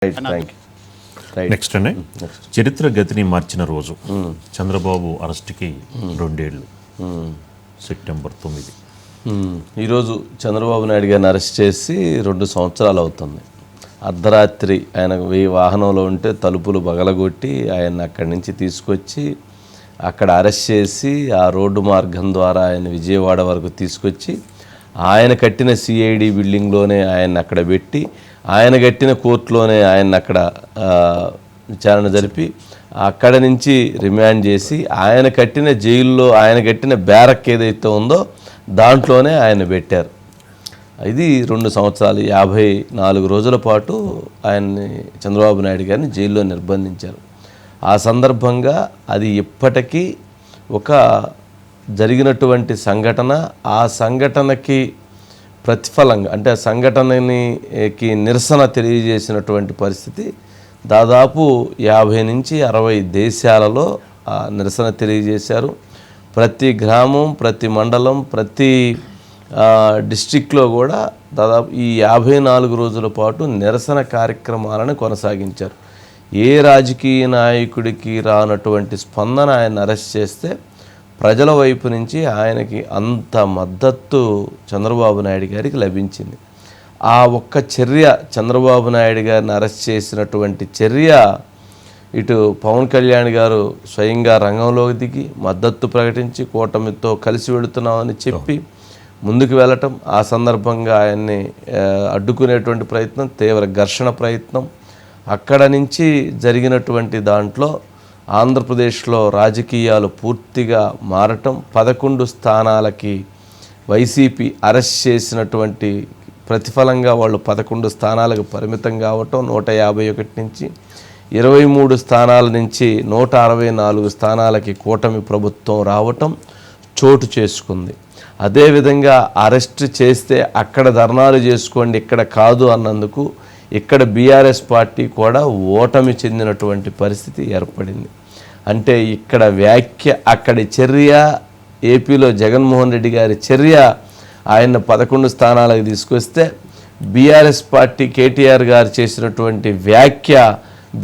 Next అండి, చరిత్ర గతిని మార్చిన రోజు చంద్రబాబు అరెస్ట్కి 2 ఏళ్ళు, సెప్టెంబర్ 9. ఈరోజు చంద్రబాబు నాయుడు గారిని అరెస్ట్ చేసి 2 సంవత్సరాలు అవుతుంది. అర్ధరాత్రి ఆయన వాహనంలో ఉంటే తలుపులు బగలగొట్టి ఆయన అక్కడి నుంచి తీసుకొచ్చి అక్కడ అరెస్ట్ చేసి ఆ రోడ్డు మార్గం ద్వారా ఆయన విజయవాడ వరకు తీసుకొచ్చి ఆయన కట్టిన సిఐడి బిల్డింగ్లోనే ఆయన అక్కడ పెట్టి ఆయన కట్టిన కోర్టులోనే ఆయన అక్కడ విచారణ జరిపి అక్కడ నుంచి రిమాండ్ చేసి ఆయన కట్టిన జైల్లో ఆయన కట్టిన బ్యారక్ ఏదైతే ఉందో దాంట్లోనే ఆయన పెట్టారు. ఇది 2 సంవత్సరాలు 54 రోజుల పాటు ఆయన్ని చంద్రబాబు నాయుడు గారిని జైల్లో నిర్బంధించారు. ఆ సందర్భంగా అది ఇప్పటికీ ఒక జరిగినటువంటి సంఘటన, ఆ సంఘటనకి ప్రతిఫలంగా అంటే ఆ సంఘటనకి నిరసన తెలియజేసినటువంటి పరిస్థితి దాదాపు 50 నుంచి 60 దేశాలలో నిరసన తెలియజేశారు. ప్రతి గ్రామం, ప్రతి మండలం, ప్రతి డిస్ట్రిక్ట్లో కూడా దాదాపు ఈ 54 రోజుల పాటు నిరసన కార్యక్రమాలను కొనసాగించారు. ఏ రాజకీయ నాయకుడికి రానటువంటి స్పందన ఆయన అరెస్ట్ చేస్తే ప్రజల వైపు నుంచి ఆయనకి అంత మద్దతు చంద్రబాబు నాయుడు గారికి లభించింది. ఆ ఒక్క చర్య, చంద్రబాబు నాయుడు గారిని అరెస్ట్ చేసినటువంటి చర్య, ఇటు పవన్ కళ్యాణ్ గారు స్వయంగా రంగంలోకి దిగి మద్దతు ప్రకటించి కూటమితో కలిసి వెళుతున్నామని చెప్పి ముందుకు వెళ్ళటం, ఆ సందర్భంగా ఆయన్ని అడ్డుకునేటువంటి ప్రయత్నం, తీవ్ర ఘర్షణ ప్రయత్నం, అక్కడ నుంచి జరిగినటువంటి దాంట్లో ఆంధ్రప్రదేశ్లో రాజకీయాలు పూర్తిగా మారటం, 11 స్థానాలకి వైసీపీ అరెస్ట్ చేసినటువంటి ప్రతిఫలంగా వాళ్ళు 11 స్థానాలకు పరిమితం కావటం, 151 నుంచి 23 స్థానాల నుంచి 164 స్థానాలకి కూటమి ప్రభుత్వం రావటం చోటు చేసుకుంది. అదేవిధంగా అరెస్ట్ చేస్తే అక్కడ ధర్నాలు చేసుకోండి, ఇక్కడ కాదు అన్నందుకు ఇక్కడ బీఆర్ఎస్ పార్టీ కూడా ఓటమి చెందినటువంటి పరిస్థితి ఏర్పడింది. అంటే ఇక్కడ వ్యాఖ్య, అక్కడి చర్య, ఏపీలో జగన్మోహన్ రెడ్డి గారి చర్య ఆయన 11 స్థానాలకు తీసుకొస్తే బీఆర్ఎస్ పార్టీ కేటీఆర్ గారు చేసినటువంటి వ్యాఖ్య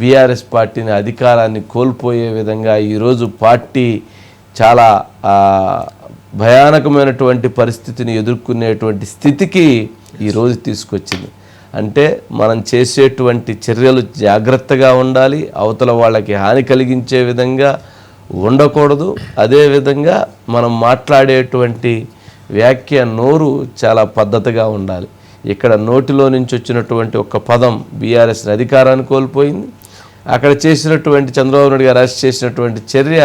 బీఆర్ఎస్ పార్టీని అధికారాన్ని కోల్పోయే విధంగా ఈరోజు పార్టీ చాలా భయానకమైనటువంటి పరిస్థితిని ఎదుర్కొనేటువంటి స్థితికి ఈరోజు తీసుకొచ్చింది. అంటే మనం చేసేటువంటి చర్యలు జాగ్రత్తగా ఉండాలి, అవతల వాళ్ళకి హాని కలిగించే విధంగా ఉండకూడదు. అదేవిధంగా మనం మాట్లాడేటువంటి వ్యాఖ్య, నోరు చాలా పద్ధతిగా ఉండాలి. ఇక్కడ నోటిలో నుంచి వచ్చినటువంటి ఒక పదం బీఆర్ఎస్ అధికారాన్ని కోల్పోయింది. అక్కడ చేసినటువంటి చంద్రబాబు నాయుడు గారు అరెస్ట్ చేసినటువంటి చర్య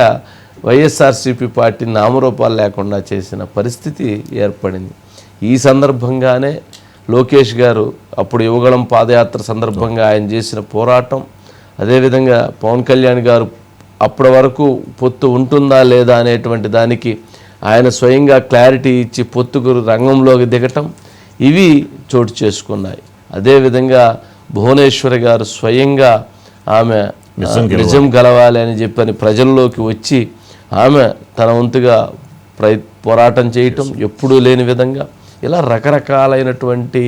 వైఎస్ఆర్సీపీ పార్టీ నామరూపాలు లేకుండా చేసిన పరిస్థితి ఏర్పడింది. ఈ సందర్భంగానే లోకేష్ గారు అప్పుడు యువగళం పాదయాత్ర సందర్భంగా ఆయన చేసిన పోరాటం, అదేవిధంగా పవన్ కళ్యాణ్ గారు అప్పటి వరకు పొత్తు ఉంటుందా లేదా అనేటువంటి దానికి ఆయన స్వయంగా క్లారిటీ ఇచ్చి పొత్తుకు రంగంలోకి దిగటం, ఇవి చోటు చేసుకున్నాయి. అదేవిధంగా భువనేశ్వరి గారు స్వయంగా ఆమె నిజం గెలవాలి అని చెప్పని ప్రజల్లోకి వచ్చి ఆమె తన వంతుగా పోరాటం చేయటం, ఎప్పుడూ లేని విధంగా ఇలా రకరకాలైనటువంటి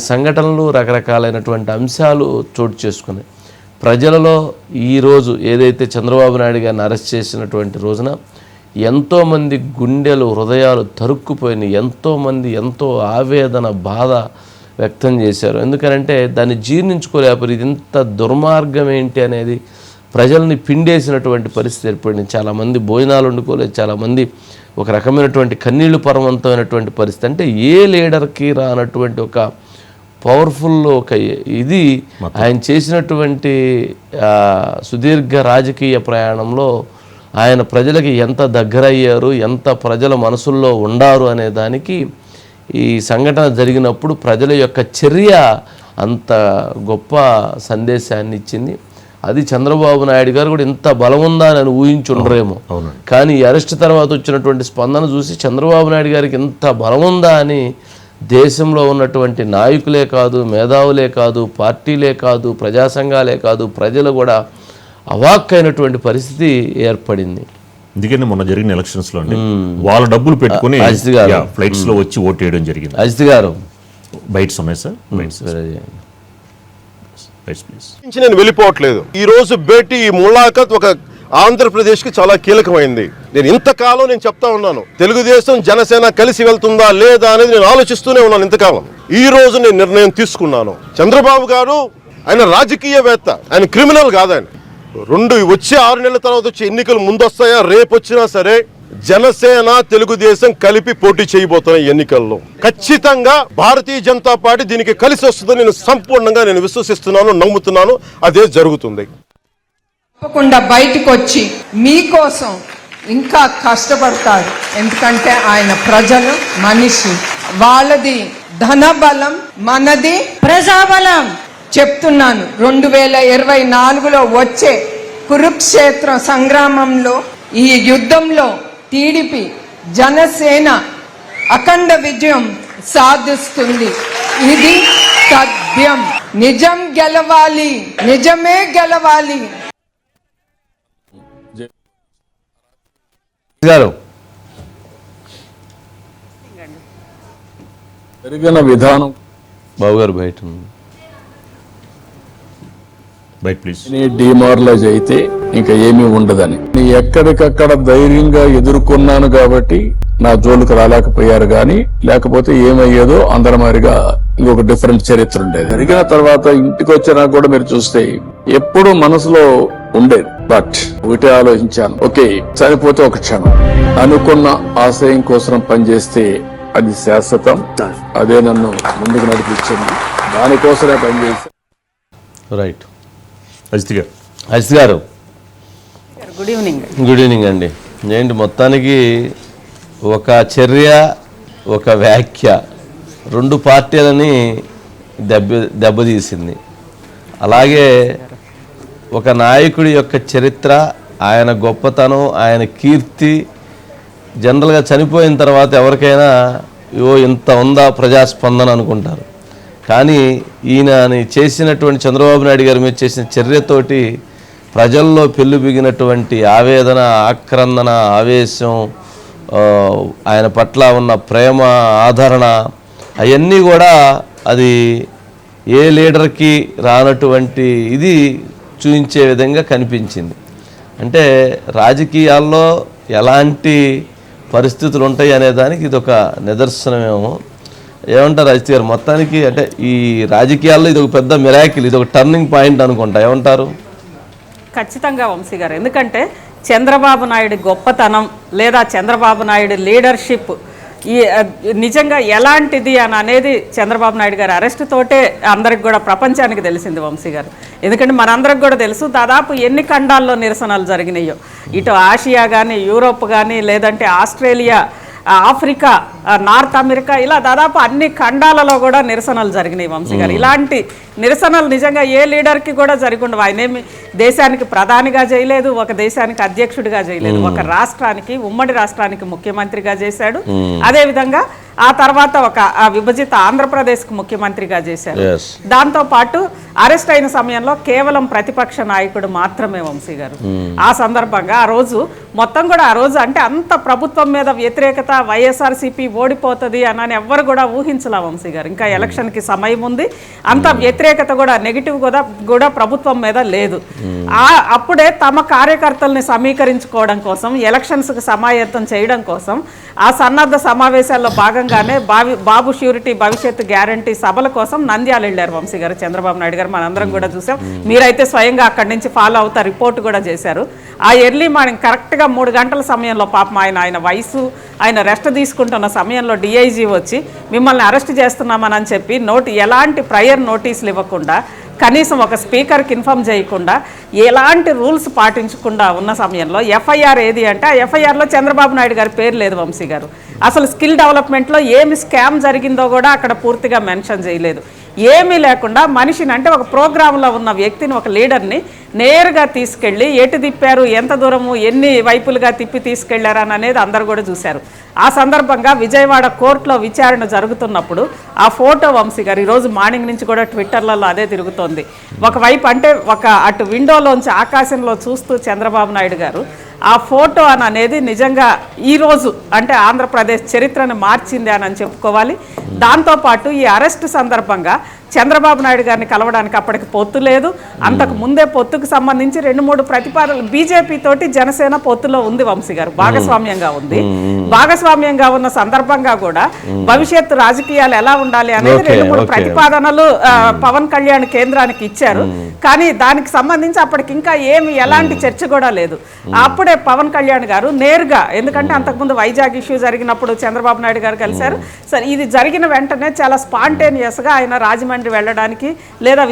సంఘటనలు, రకరకాలైనటువంటి అంశాలు చోటు చేసుకున్నాయి. ప్రజలలో ఈరోజు ఏదైతే చంద్రబాబు నాయుడు గారిని అరెస్ట్ చేసినటువంటి రోజున ఎంతోమంది గుండెలు, హృదయాలు తరుక్కుపోయినాయి. ఎంతోమంది ఎంతో ఆవేదన, బాధ వ్యక్తం చేశారు. ఎందుకనంటే దాన్ని జీర్ణించుకోలేకపోయి ఇది ఇంత దుర్మార్గం ఏంటి అనేది ప్రజల్ని పిండేసినటువంటి పరిస్థితి ఏర్పడింది. చాలామంది భోజనాలు వండుకోలేదు, చాలామంది ఒక రకమైనటువంటి కన్నీళ్లు పర్వంతమైనటువంటి పరిస్థితి. అంటే ఏ లీడర్కి రానటువంటి ఒక పవర్ఫుల్ ఒక ఇది ఆయన చేసినటువంటి సుదీర్ఘ రాజకీయ ప్రయాణంలో ఆయన ప్రజలకి ఎంత దగ్గరయ్యారు, ఎంత ప్రజల మనసుల్లో ఉండారు అనే దానికి ఈ సంఘటన జరిగినప్పుడు ప్రజల యొక్క చర్య అంత గొప్ప సందేశాన్ని ఇచ్చింది. అది చంద్రబాబు నాయుడు గారు కూడా ఇంత బలం ఉందా అని ఊహించుండరేమో, కానీ ఈ అరెస్ట్ తర్వాత వచ్చినటువంటి స్పందన చూసి చంద్రబాబు నాయుడు గారికి ఇంత బలం ఉందా అని దేశంలో ఉన్నటువంటి నాయకులే కాదు, మేధావులే కాదు, పార్టీలే కాదు, ప్రజా సంఘాలే కాదు, ప్రజలు కూడా అవాక్కైనటువంటి పరిస్థితి ఏర్పడింది. ఎందుకంటే మొన్న జరిగిన ఎలక్షన్స్లో వాళ్ళ డబ్బులు పెట్టుకుని ఫ్లైట్స్లో వచ్చి ఓటు వేయడం జరిగింది. అజిత్ గారు బైట్స్ ఉన్నాయి సార్, బైట్స్. ప్లీజ్. నేను వెళ్ళిపోవట్లేదు. ఈ రోజు భేటీ, ఈ ములాఖత్ ఒక ఆంధ్రప్రదేశ్కి చాలా కీలకమైంది. నేను ఇంతకాలం నేను చెప్తా ఉన్నాను, తెలుగుదేశం జనసేన కలిసి వెళ్తుందా లేదా అనేది నేను ఆలోచిస్తూనే ఉన్నాను ఇంతకాలం. ఈ రోజు నేను నిర్ణయం తీసుకున్నాను. చంద్రబాబు గారు ఆయన రాజకీయవేత్త, ఆయన క్రిమినల్ కాదు. ఆయన వచ్చే 6 నెలల తర్వాత వచ్చే ఎన్నికలు ముందొస్తాయా రేపు వచ్చినా సరే జనసేన తెలుగుదేశం కలిపి పోటీ చేయబోతున్నాయి ఎన్నికల్లో. ఖచ్చితంగా భారతీయ జనతా పార్టీ దీనికి కలిసి వస్తుందని నేను సంపూర్ణంగా విశ్వసిస్తున్నాను, నమ్ముతున్నాను. అదే జరుగుతుంది. తప్పకుండా బయటకు వచ్చి మీకోసం ఇంకా కష్టపడతారు. ఎందుకంటే ఆయన ప్రజలు, మనిషి, వాళ్ళది ధనబలం, మనది ప్రజాబలం. చెప్తున్నాను, 2024లో వచ్చే కురుక్షేత్ర సంగ్రామంలో, ఈ యుద్ధంలో టీడీపీ జనసేన అఖండ విజయం సాధిస్తుంది. ఇది సత్యం. నిజం గెలవాలి, నిజమే గెలవాలి. గారు జరిగిన విధానం బాబు గారు బయట ప్లీజ్. డిమారలైజ్ అయితే ఇంకా ఏమీ ఉండదని ఎక్కడికక్కడ ధైర్యంగా ఎదుర్కొన్నాను కాబట్టి నా జోలికి రాలేకపోయారు గాని, లేకపోతే ఏమయ్యేదో అందరి మాదిరిగా ఇంకొక డిఫరెంట్ చరిత్ర ఉండేది. జరిగిన తర్వాత ఇంటికి వచ్చినా కూడా మీరు చూస్తే ఎప్పుడు మనసులో ఉండేది. బట్ ఒకటే ఆలోచించాను, ఓకే చనిపోతే ఒక క్షణం. అనుకున్న ఆశయం కోసం పనిచేస్తే అది శాశ్వతం. అదే నన్ను ముందుకు నడిపించింది. దానికోసమే పనిచేసి. రైట్. అజిత్ గారు గుడ్ ఈవినింగ్. గుడ్ ఈవినింగ్ అండి. ఏంటి మొత్తానికి ఒక చర్య, ఒక వ్యాఖ్య 2 పార్టీలని దెబ్బతీసింది. అలాగే ఒక నాయకుడి యొక్క చరిత్ర, ఆయన గొప్పతనం, ఆయన కీర్తి జనరల్గా చనిపోయిన తర్వాత ఎవరికైనా ఇంత ఉందా ప్రజాస్పందన అనుకుంటారు. కానీ ఈయన చేసినటువంటి చంద్రబాబు నాయుడు గారి మీద చేసిన చర్యతోటి ప్రజల్లో పెళ్ళుబిగినటువంటి ఆవేదన, ఆక్రందన, ఆవేశం, ఆయన పట్ల ఉన్న ప్రేమ, ఆదరణ, అవన్నీ కూడా అది ఏ లీడర్కి రానటువంటి ఇది చూపించే విధంగా కనిపించింది. అంటే రాజకీయాల్లో ఎలాంటి పరిస్థితులు ఉంటాయి అనే దానికి ఇది ఒక నిదర్శనమేమో. ఏమంటారు అజిత్ గారు? మొత్తానికి అంటే ఈ రాజకీయాల్లో ఇది ఒక పెద్ద మిరాకిల్, ఇది ఒక టర్నింగ్ పాయింట్ అనుకుంటా. ఏమంటారు? ఖచ్చితంగా వంశీ గారు. ఎందుకంటే చంద్రబాబు నాయుడు గొప్పతనం లేదా చంద్రబాబు నాయుడు లీడర్షిప్ ఈ నిజంగా ఎలాంటిది అని అనేది చంద్రబాబు నాయుడు గారి అరెస్ట్ తోటే అందరికి కూడా ప్రపంచానికి తెలిసింది వంశీ గారు. ఎందుకంటే మనందరికి కూడా తెలుసు దాదాపు ఎన్ని ఖండాల్లో నిరసనలు జరిగినాయో. ఇటు ఆసియా కానీ, యూరోప్ కానీ, లేదంటే ఆస్ట్రేలియా, ఆఫ్రికా, నార్త్ అమెరికా, ఇలా దాదాపు అన్ని ఖండాలలో కూడా నిరసనలు జరిగినాయి వంశీ గారు. ఇలాంటి నిరసనలు నిజంగా ఏ లీడర్కి కూడా జరిగిండవు. ఆయనేమి దేశానికి ప్రధానిగా చేయలేదు, ఒక దేశానికి అధ్యక్షుడిగా చేయలేదు, ఒక రాష్ట్రానికి, ఉమ్మడి రాష్ట్రానికి ముఖ్యమంత్రిగా చేశాడు. అదేవిధంగా ఆ తర్వాత ఒక విభజిత ఆంధ్రప్రదేశ్కు ముఖ్యమంత్రిగా చేశారు. దాంతో పాటు అరెస్ట్ అయిన సమయంలో కేవలం ప్రతిపక్ష నాయకుడు మాత్రమే వంశీ గారు. ఆ సందర్భంగా ఆ రోజు మొత్తం కూడా ఆ రోజు అంటే అంత ప్రభుత్వం మీద వ్యతిరేకత, వైఎస్ఆర్సీపీ ఓడిపోతుంది అని ఎవ్వరు కూడా ఊహించలా వంశీ గారు. ఇంకా ఎలక్షన్కి సమయం ఉంది. అంత వ్యతిరేకత కూడా, నెగిటివ్ కూడా ప్రభుత్వం మీద లేదు. అప్పుడే తమ కార్యకర్తల్ని సమీకరించుకోవడం కోసం, ఎలక్షన్స్కి సమాయత్తం చేయడం కోసం ఆ సన్నద్ధ సమావేశాల్లో భాగంగానే బాబు ష్యూరిటీ భవిష్యత్తు గ్యారంటీ సభల కోసం నంద్యాల వెళ్ళారు వంశీ గారు, చంద్రబాబు నాయుడు గారు. మనందరం కూడా చూసాం. మీరైతే స్వయంగా అక్కడి నుంచి ఫాలో అవుతా రిపోర్ట్ కూడా చేశారు. ఆ ఎర్లీ మార్నింగ్ కరెక్ట్గా 3 గంటల సమయంలో పాపం ఆయన వయసు, ఆయన రెస్ట్ తీసుకుంటున్న సమయంలో డిఐజీ వచ్చి మిమ్మల్ని అరెస్ట్ చేస్తున్నామని చెప్పి ఎలాంటి ప్రయర్ నోటీసులు ఇవ్వకుండా, కనీసం ఒక స్పీకర్కి ఇన్ఫామ్ చేయకుండా, ఎలాంటి రూల్స్ పాటించకుండా ఉన్న సమయంలో ఎఫ్ఐఆర్ ఏది అంటే ఆ ఎఫ్ఐఆర్లో చంద్రబాబు నాయుడు గారి పేరు లేదు వంశీ గారు. అసలు స్కిల్ డెవలప్మెంట్లో ఏమి స్కామ్ జరిగిందో కూడా అక్కడ పూర్తిగా మెన్షన్ చేయలేదు. ఏమీ లేకుండా మనిషిని, అంటే ఒక ప్రోగ్రాంలో ఉన్న వ్యక్తిని, ఒక లీడర్ని నేరుగా తీసుకెళ్ళి ఎటు తిప్పారు, ఎంత దూరము, ఎన్ని వైపులుగా తిప్పి తీసుకెళ్లారు అనేది అందరూ కూడా చూశారు. ఆ సందర్భంగా విజయవాడ కోర్టులో విచారణ జరుగుతున్నప్పుడు ఆ ఫోటో వంశీ గారు ఈరోజు మార్నింగ్ నుంచి కూడా ట్విట్టర్లలో అదే తిరుగుతోంది. ఒకవైపు అంటే అటు విండోలోంచి ఆకాశంలో చూస్తూ చంద్రబాబు నాయుడు గారు ఆ ఫోటో అనేది నిజంగా ఈరోజు అంటే ఆంధ్రప్రదేశ్ చరిత్రను మార్చింది అని చెప్పుకోవాలి. దాంతోపాటు ఈ అరెస్ట్ సందర్భంగా చంద్రబాబు నాయుడు గారిని కలవడానికి అప్పటికి పొత్తు లేదు. అంతకు ముందే పొత్తుకు సంబంధించి 2-3 ప్రతిపాదనలు బీజేపీ తోటి జనసేన పొత్తులో ఉంది వంశీ గారు, భాగస్వామ్యంగా ఉంది. భాగస్వామ్యంగా ఉన్న సందర్భంగా కూడా భవిష్యత్తు రాజకీయాలు ఎలా ఉండాలి అనేది 2-3 ప్రతిపాదనలు పవన్ కళ్యాణ్ కేంద్రానికి ఇచ్చారు. కానీ దానికి సంబంధించి అప్పటికి ఇంకా ఎలాంటి చర్చ కూడా లేదు. అప్పుడే పవన్ కళ్యాణ్ గారు నేరుగా, ఎందుకంటే అంతకుముందు వైజాగ్ ఇష్యూ జరిగినప్పుడు చంద్రబాబు నాయుడు గారు కలిశారు. సరే, ఇది జరిగిన వెంటనే చాలా స్పాంటేనియస్గా ఆయన రాజమండ్రి వెళ్ళడానికి లేదా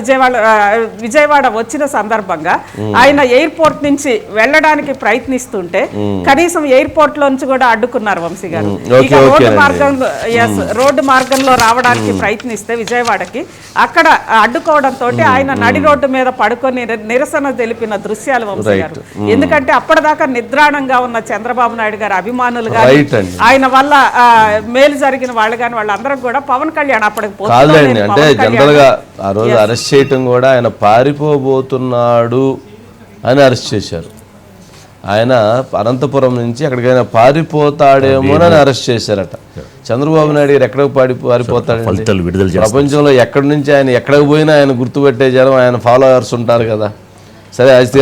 విజయవాడ వచ్చిన సందర్భంగా ఆయన ఎయిర్పోర్ట్ నుంచి వెళ్ళడానికి ప్రయత్నిస్తుంటే కనీసం ఎయిర్పోర్ట్ లోంచి కూడా అడ్డుకున్నారు వంశీ గారు. ఇక రోడ్డు మార్గంలో రావడానికి ప్రయత్నిస్తే విజయవాడకి అక్కడ అడ్డుకోవడంతో ఆయన నడి రోడ్డు మీద పడుకొని నిరసన తెలిపిన దృశ్యాలు వంశీ గారు. ఎందుకంటే అప్పటిదాకా నిద్రాణంగా ఉన్న చంద్రబాబు నాయుడు గారు అభిమానులు కానీ ఆయన వల్ల మేలు జరిగిన వాళ్ళు కానీ వాళ్ళందరం కూడా పవన్ కళ్యాణ్ అప్పటికి కాదండి. అంటే జనరల్ గా ఆ రోజు అరెస్ట్ చేయటం కూడా ఆయన పారిపోబోతున్నాడు అని అరెస్ట్ చేశారు. ఆయన అనంతపురం నుంచి ఎక్కడికైనా పారిపోతాడేమో అని అరెస్ట్ చేశారట. చంద్రబాబు నాయుడు గారు ఎక్కడికి పారిపోతాడు? ప్రపంచంలో ఎక్కడి నుంచి ఆయన ఎక్కడికి పోయినా ఆయన గుర్తుపెట్టే జనం ఆయన ఫాలోవర్స్ ఉంటారు కదా. సరే, అజిత్ గారు